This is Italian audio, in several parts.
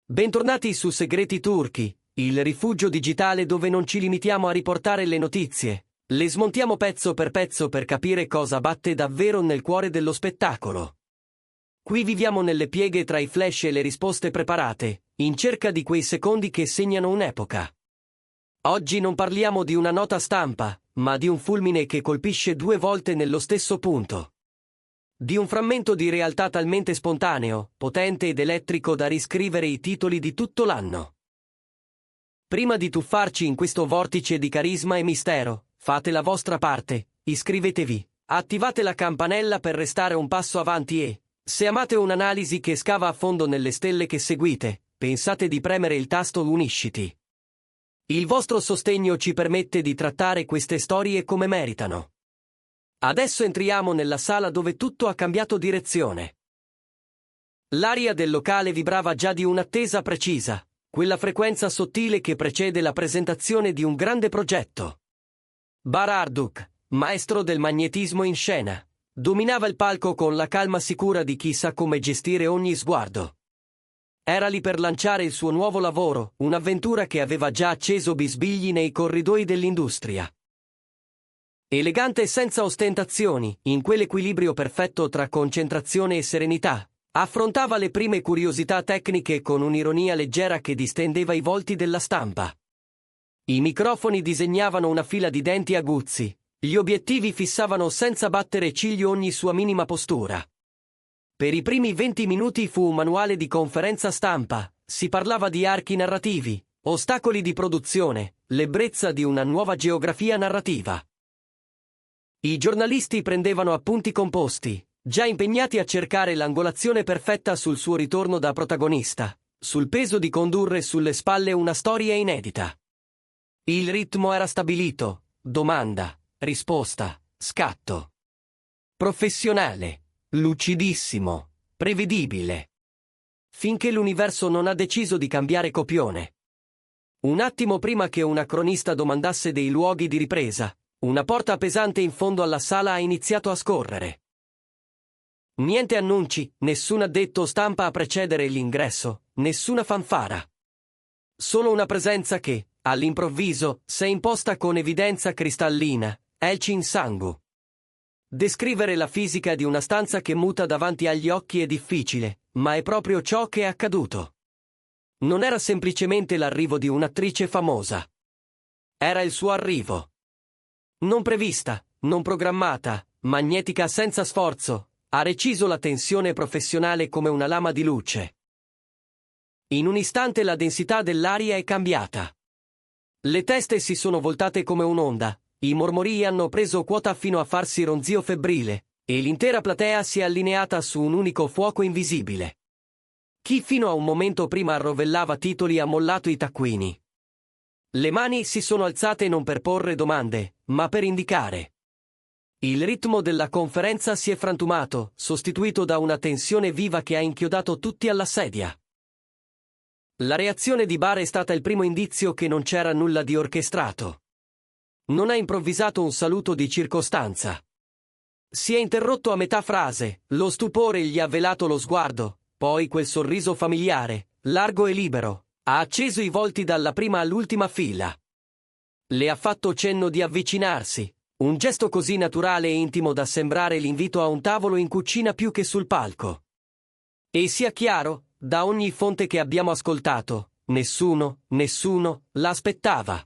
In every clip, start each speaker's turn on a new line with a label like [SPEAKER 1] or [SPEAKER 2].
[SPEAKER 1] Bentornati su Segreti Turchi, il rifugio digitale dove non ci limitiamo a riportare le notizie, le smontiamo pezzo per capire cosa batte davvero nel cuore dello spettacolo. Qui viviamo nelle pieghe tra i flash e le risposte preparate, in cerca di quei secondi che segnano un'epoca. Oggi non parliamo di una nota stampa, ma di un fulmine che colpisce due volte nello stesso punto. Di un frammento di realtà talmente spontaneo, potente ed elettrico da riscrivere i titoli di tutto l'anno. Prima di tuffarci in questo vortice di carisma e mistero, fate la vostra parte, iscrivetevi, attivate la campanella per restare un passo avanti e, se amate un'analisi che scava a fondo nelle stelle che seguite, pensate di premere il tasto Unisciti. Il vostro sostegno ci permette di trattare queste storie come meritano. Adesso entriamo nella sala dove tutto ha cambiato direzione. L'aria del locale vibrava già di un'attesa precisa, quella frequenza sottile che precede la presentazione di un grande progetto. Bar Arduk, maestro del magnetismo in scena, dominava il palco con la calma sicura di chi sa come gestire ogni sguardo. Era lì per lanciare il suo nuovo lavoro, un'avventura che aveva già acceso bisbigli nei corridoi dell'industria. Elegante e senza ostentazioni, in quell'equilibrio perfetto tra concentrazione e serenità, affrontava le prime curiosità tecniche con un'ironia leggera che distendeva i volti della stampa. I microfoni disegnavano una fila di denti aguzzi, gli obiettivi fissavano senza battere ciglio ogni sua minima postura. Per i primi 20 minuti fu un manuale di conferenza stampa, si parlava di archi narrativi, ostacoli di produzione, l'ebbrezza di una nuova geografia narrativa. I giornalisti prendevano appunti composti, già impegnati a cercare l'angolazione perfetta sul suo ritorno da protagonista, sul peso di condurre sulle spalle una storia inedita. Il ritmo era stabilito, domanda, risposta, scatto. Professionale, lucidissimo, prevedibile. Finché l'universo non ha deciso di cambiare copione. Un attimo prima che una cronista domandasse dei luoghi di ripresa, una porta pesante in fondo alla sala ha iniziato a scorrere. Niente annunci, nessun addetto stampa a precedere l'ingresso, nessuna fanfara. Solo una presenza che, all'improvviso, s'è imposta con evidenza cristallina, Elçin Sangu. Descrivere la fisica di una stanza che muta davanti agli occhi è difficile, ma è proprio ciò che è accaduto. Non era semplicemente l'arrivo di un'attrice famosa. Era il suo arrivo. Non prevista, non programmata, magnetica senza sforzo, ha reciso la tensione professionale come una lama di luce. In un istante la densità dell'aria è cambiata. Le teste si sono voltate come un'onda, i mormorii hanno preso quota fino a farsi ronzio febbrile, e l'intera platea si è allineata su un unico fuoco invisibile. Chi fino a un momento prima arrovellava titoli ha mollato i taccuini. Le mani si sono alzate non per porre domande, ma per indicare. Il ritmo della conferenza si è frantumato, sostituito da una tensione viva che ha inchiodato tutti alla sedia. La reazione di Bar è stata il primo indizio che non c'era nulla di orchestrato. Non ha improvvisato un saluto di circostanza. Si è interrotto a metà frase, lo stupore gli ha velato lo sguardo, poi quel sorriso familiare, largo e libero, ha acceso i volti dalla prima all'ultima fila. Le ha fatto cenno di avvicinarsi, un gesto così naturale e intimo da sembrare l'invito a un tavolo in cucina più che sul palco. E sia chiaro, da ogni fonte che abbiamo ascoltato, nessuno l'aspettava.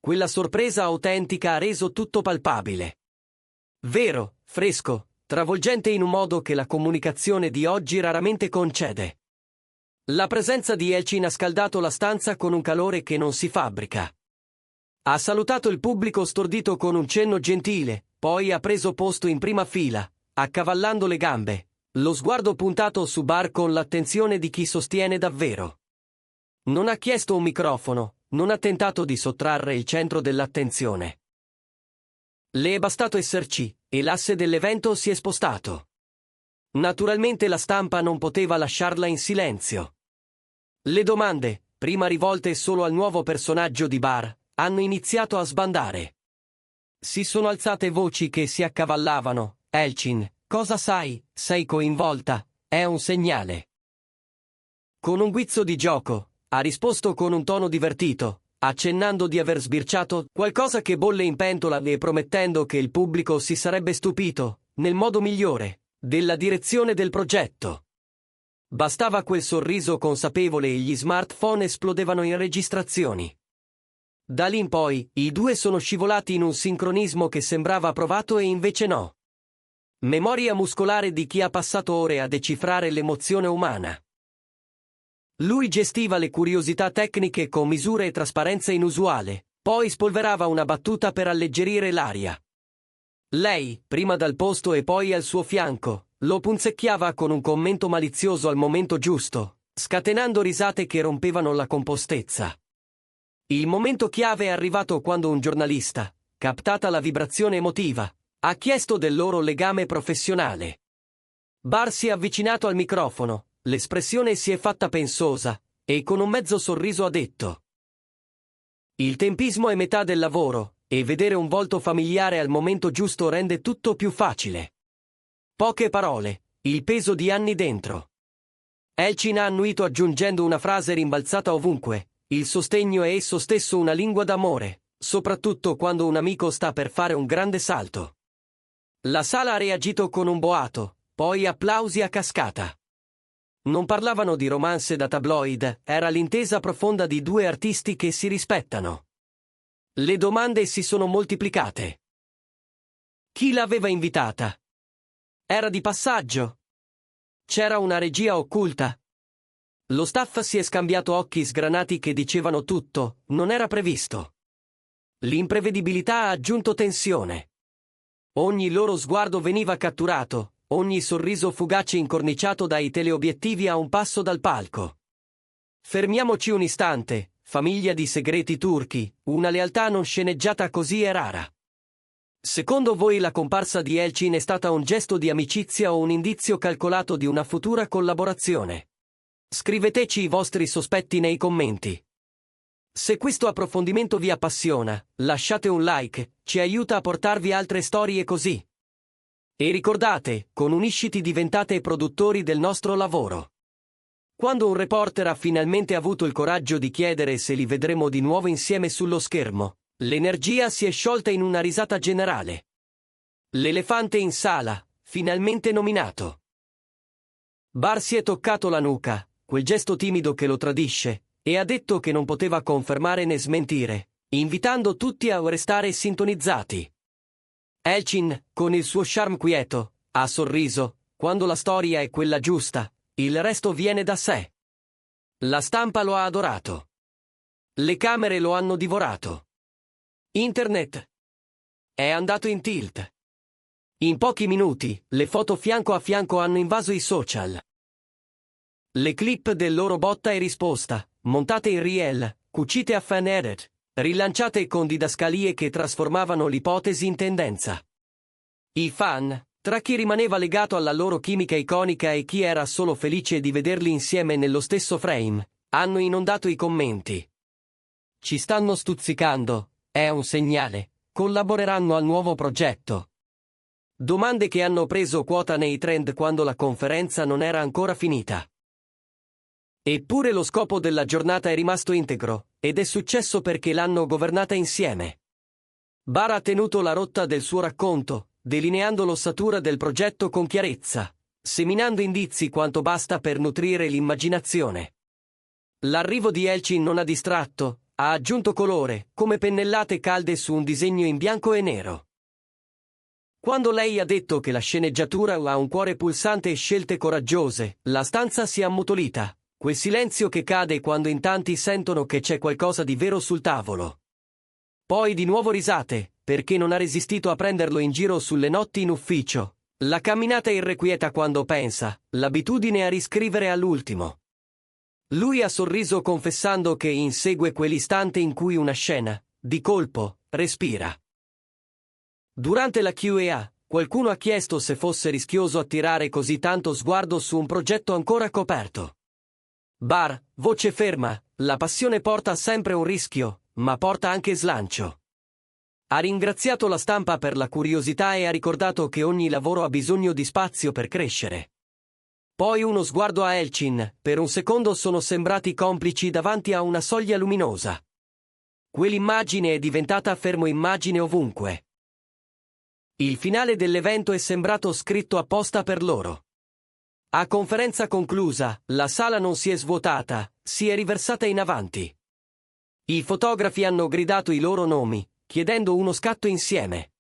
[SPEAKER 1] Quella sorpresa autentica ha reso tutto palpabile. Vero, fresco, travolgente in un modo che la comunicazione di oggi raramente concede. La presenza di Elçin ha scaldato la stanza con un calore che non si fabbrica. Ha salutato il pubblico stordito con un cenno gentile, poi ha preso posto in prima fila, accavallando le gambe, lo sguardo puntato su Bar con l'attenzione di chi sostiene davvero. Non ha chiesto un microfono, non ha tentato di sottrarre il centro dell'attenzione. Le è bastato esserci, e l'asse dell'evento si è spostato. Naturalmente la stampa non poteva lasciarla in silenzio. Le domande, prima rivolte solo al nuovo personaggio di Bar, hanno iniziato a sbandare. Si sono alzate voci che si accavallavano. Elçin, cosa sai? Sei coinvolta? È un segnale. Con un guizzo di gioco, ha risposto con un tono divertito, accennando di aver sbirciato qualcosa che bolle in pentola e promettendo che il pubblico si sarebbe stupito, nel modo migliore, della direzione del progetto. Bastava quel sorriso consapevole e gli smartphone esplodevano in registrazioni. Da lì in poi, i due sono scivolati in un sincronismo che sembrava provato e invece no. Memoria muscolare di chi ha passato ore a decifrare l'emozione umana. Lui gestiva le curiosità tecniche con misure e trasparenza inusuale, poi spolverava una battuta per alleggerire l'aria. Lei, prima dal posto e poi al suo fianco, lo punzecchiava con un commento malizioso al momento giusto, scatenando risate che rompevano la compostezza. Il momento chiave è arrivato quando un giornalista, captata la vibrazione emotiva, ha chiesto del loro legame professionale. Barr si è avvicinato al microfono, l'espressione si è fatta pensosa, e con un mezzo sorriso ha detto: «Il tempismo è metà del lavoro, e vedere un volto familiare al momento giusto rende tutto più facile». Poche parole, il peso di anni dentro. Elchin ha annuito aggiungendo una frase rimbalzata ovunque: «Il sostegno è esso stesso una lingua d'amore, soprattutto quando un amico sta per fare un grande salto». La sala ha reagito con un boato, poi applausi a cascata. Non parlavano di romanze da tabloid, era l'intesa profonda di due artisti che si rispettano. Le domande si sono moltiplicate. Chi l'aveva invitata? Era di passaggio? C'era una regia occulta? Lo staff si è scambiato occhi sgranati che dicevano tutto, non era previsto. L'imprevedibilità ha aggiunto tensione. Ogni loro sguardo veniva catturato, ogni sorriso fugace incorniciato dai teleobiettivi a un passo dal palco. Fermiamoci un istante, famiglia di segreti turchi, una lealtà non sceneggiata così è rara. Secondo voi la comparsa di Elchin è stata un gesto di amicizia o un indizio calcolato di una futura collaborazione? Scriveteci i vostri sospetti nei commenti. Se questo approfondimento vi appassiona, lasciate un like, ci aiuta a portarvi altre storie così. E ricordate, con Unisciti diventate produttori del nostro lavoro. Quando un reporter ha finalmente avuto il coraggio di chiedere se li vedremo di nuovo insieme sullo schermo, l'energia si è sciolta in una risata generale. L'elefante in sala, finalmente nominato. Barr si è toccato la nuca, quel gesto timido che lo tradisce, e ha detto che non poteva confermare né smentire, invitando tutti a restare sintonizzati. Elchin, con il suo charme quieto, ha sorriso: quando la storia è quella giusta, il resto viene da sé. La stampa lo ha adorato. Le camere lo hanno divorato. Internet è andato in tilt. In pochi minuti, le foto fianco a fianco hanno invaso i social. Le clip del loro botta e risposta, montate in reel, cucite a fan edit, rilanciate con didascalie che trasformavano l'ipotesi in tendenza. I fan, tra chi rimaneva legato alla loro chimica iconica e chi era solo felice di vederli insieme nello stesso frame, hanno inondato i commenti. Ci stanno stuzzicando, è un segnale, collaboreranno al nuovo progetto. Domande che hanno preso quota nei trend quando la conferenza non era ancora finita. Eppure lo scopo della giornata è rimasto integro, ed è successo perché l'hanno governata insieme. Barr ha tenuto la rotta del suo racconto, delineando l'ossatura del progetto con chiarezza, seminando indizi quanto basta per nutrire l'immaginazione. L'arrivo di Elchin non ha distratto, ha aggiunto colore, come pennellate calde su un disegno in bianco e nero. Quando lei ha detto che la sceneggiatura ha un cuore pulsante e scelte coraggiose, la stanza si è ammutolita, quel silenzio che cade quando in tanti sentono che c'è qualcosa di vero sul tavolo. Poi di nuovo risate, perché non ha resistito a prenderlo in giro sulle notti in ufficio, la camminata irrequieta quando pensa, l'abitudine a riscrivere all'ultimo. Lui ha sorriso confessando che insegue quell'istante in cui una scena, di colpo, respira. Durante la Q&A, qualcuno ha chiesto se fosse rischioso attirare così tanto sguardo su un progetto ancora coperto. Barr, voce ferma: la passione porta sempre un rischio, ma porta anche slancio. Ha ringraziato la stampa per la curiosità e ha ricordato che ogni lavoro ha bisogno di spazio per crescere. Poi uno sguardo a Elchin, per un secondo sono sembrati complici davanti a una soglia luminosa. Quell'immagine è diventata fermo immagine ovunque. Il finale dell'evento è sembrato scritto apposta per loro. A conferenza conclusa, la sala non si è svuotata, si è riversata in avanti. I fotografi hanno gridato i loro nomi, chiedendo uno scatto insieme.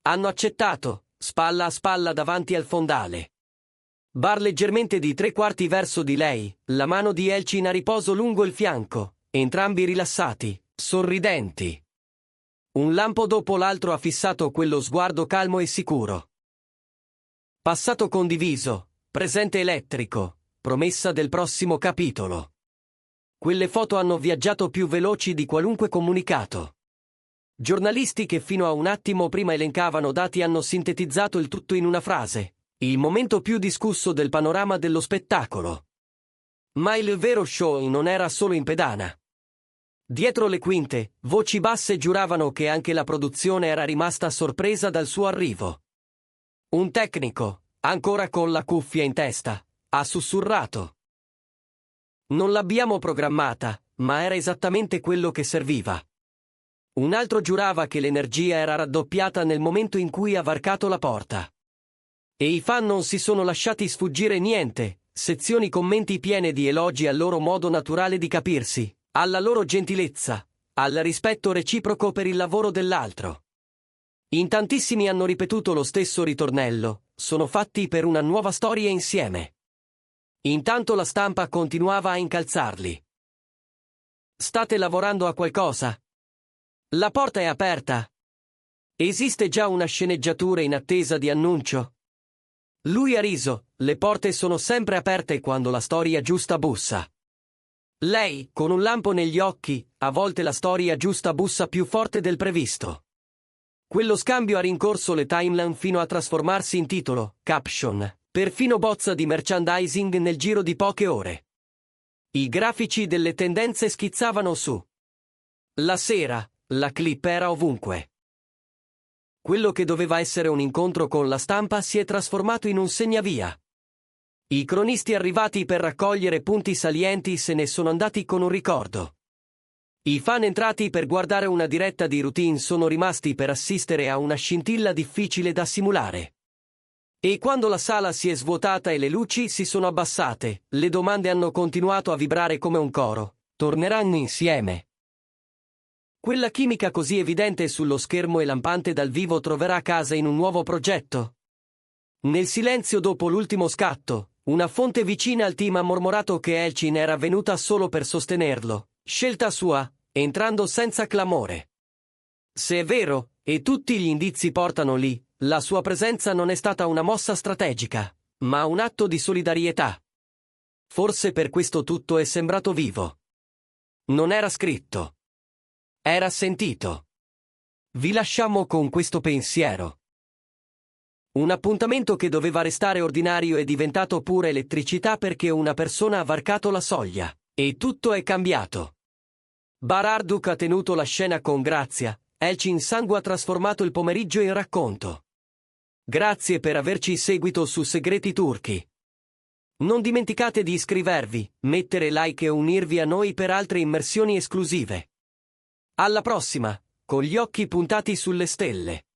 [SPEAKER 1] Hanno accettato, spalla a spalla davanti al fondale. Bar leggermente di 3/4 verso di lei, la mano di Elchin a riposo lungo il fianco, entrambi rilassati, sorridenti. Un lampo dopo l'altro ha fissato quello sguardo calmo e sicuro. Passato condiviso, presente elettrico, promessa del prossimo capitolo. Quelle foto hanno viaggiato più veloci di qualunque comunicato. Giornalisti che fino a un attimo prima elencavano dati hanno sintetizzato il tutto in una frase: il momento più discusso del panorama dello spettacolo. Ma il vero show non era solo in pedana. Dietro le quinte, voci basse giuravano che anche la produzione era rimasta sorpresa dal suo arrivo. Un tecnico, ancora con la cuffia in testa, ha sussurrato: non l'abbiamo programmata, ma era esattamente quello che serviva. Un altro giurava che l'energia era raddoppiata nel momento in cui ha varcato la porta. E i fan non si sono lasciati sfuggire niente, sezioni commenti piene di elogi al loro modo naturale di capirsi, alla loro gentilezza, al rispetto reciproco per il lavoro dell'altro. In tantissimi hanno ripetuto lo stesso ritornello: sono fatti per una nuova storia insieme. Intanto la stampa continuava a incalzarli. State lavorando a qualcosa? La porta è aperta. Esiste già una sceneggiatura in attesa di annuncio? Lui ha riso: le porte sono sempre aperte quando la storia giusta bussa. Lei, con un lampo negli occhi: a volte la storia giusta bussa più forte del previsto. Quello scambio ha rincorso le timeline fino a trasformarsi in titolo, caption, perfino bozza di merchandising nel giro di poche ore. I grafici delle tendenze schizzavano su. La sera, la clip era ovunque. Quello che doveva essere un incontro con la stampa si è trasformato in un segnavia. I cronisti arrivati per raccogliere punti salienti se ne sono andati con un ricordo. I fan entrati per guardare una diretta di routine sono rimasti per assistere a una scintilla difficile da simulare. E quando la sala si è svuotata e le luci si sono abbassate, le domande hanno continuato a vibrare come un coro: torneranno insieme? Quella chimica così evidente sullo schermo e lampante dal vivo troverà casa in un nuovo progetto? Nel silenzio dopo l'ultimo scatto, una fonte vicina al team ha mormorato che Elchin era venuta solo per sostenerlo, scelta sua, entrando senza clamore. Se è vero, e tutti gli indizi portano lì, la sua presenza non è stata una mossa strategica, ma un atto di solidarietà. Forse per questo tutto è sembrato vivo. Non era scritto. Era sentito. Vi lasciamo con questo pensiero. Un appuntamento che doveva restare ordinario è diventato pura elettricità perché una persona ha varcato la soglia, e tutto è cambiato. Bararduk ha tenuto la scena con grazia, Elchin Sangu ha trasformato il pomeriggio in racconto. Grazie per averci seguito su Segreti Turchi. Non dimenticate di iscrivervi, mettere like e unirvi a noi per altre immersioni esclusive. Alla prossima, con gli occhi puntati sulle stelle.